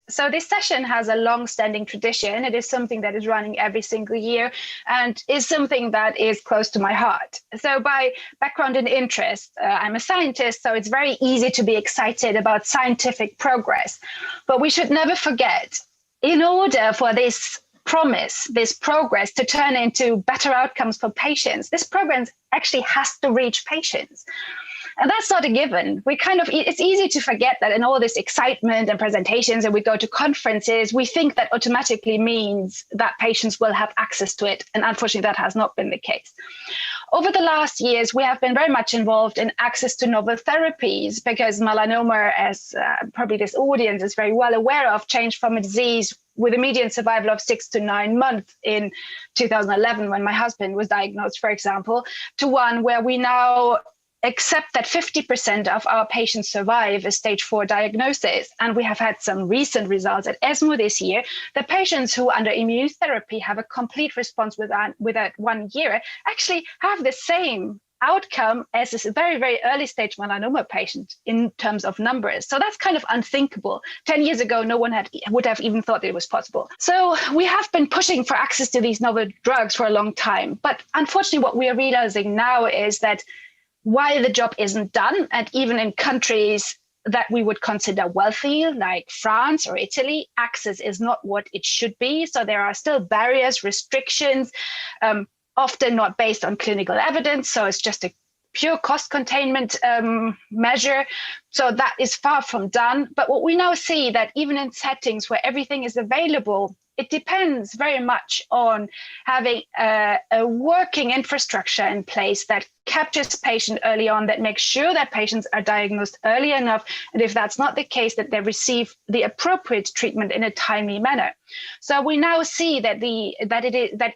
So this session has a long-standing tradition. It is something that is running every single year and is something that is close to my heart. So by background and interest, I'm a scientist, so it's very easy to be excited about scientific progress. But we should never forget, in order for this progress to turn into better outcomes for patients, this program actually has to reach patients. And that's not a given. It's easy to forget that in all this excitement and presentations, and we go to conferences, we think that automatically means that patients will have access to it. And unfortunately, that has not been the case. Over the last years, we have been very much involved in access to novel therapies because melanoma, as probably this audience is very well aware of, changed from a disease with a median survival of 6 to 9 months in 2011, when my husband was diagnosed, for example, to one where we now accept that 50% of our patients survive a stage 4 diagnosis. And we have had some recent results at ESMO this year. The patients who under immunotherapy have a complete response within 1 year actually have the same outcome as a very, very early stage melanoma patient in terms of numbers. So that's kind of unthinkable. 10 years ago, no one would have even thought it was possible. So we have been pushing for access to these novel drugs for a long time. But unfortunately, what we are realizing now is that while the job isn't done, and even in countries that we would consider wealthy, like France or Italy, access is not what it should be. So there are still barriers, restrictions, often not based on clinical evidence. So it's just a pure cost containment measure. So that is far from done. But what we now see that even in settings where everything is available, it depends very much on having a working infrastructure in place that captures patient early on, that makes sure that patients are diagnosed early enough, and if that's not the case, that they receive the appropriate treatment in a timely manner. So we now see that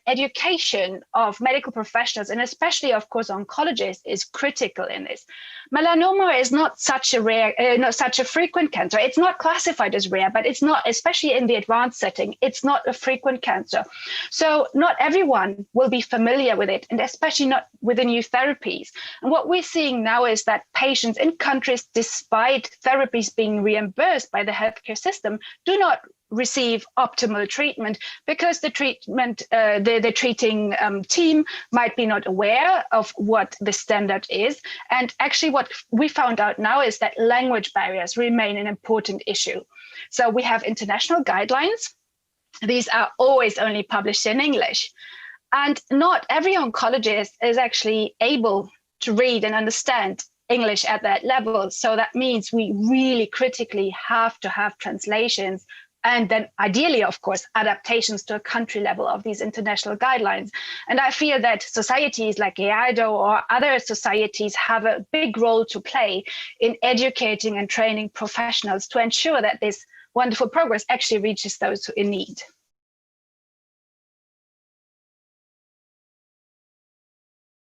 education of medical professionals, and especially, of course, oncologists, is critical in this. Melanoma is not such a frequent cancer. It's not classified as rare, but it's not, especially in the advanced setting, it's not a frequent cancer. So not everyone will be familiar with it, and especially not with the new therapies. And what we're seeing now is that patients in countries, despite therapies being reimbursed by the healthcare system, do not receive optimal treatment because the treating team might be not aware of what the standard is. And actually what we found out now is that language barriers remain an important issue. So we have international guidelines. These are always only published in English. And not every oncologist is actually able to read and understand English at that level. So that means we really critically have to have translations, and then ideally, of course, adaptations to a country level of these international guidelines. And I feel that societies like EADO or other societies have a big role to play in educating and training professionals to ensure that this wonderful progress actually reaches those in need.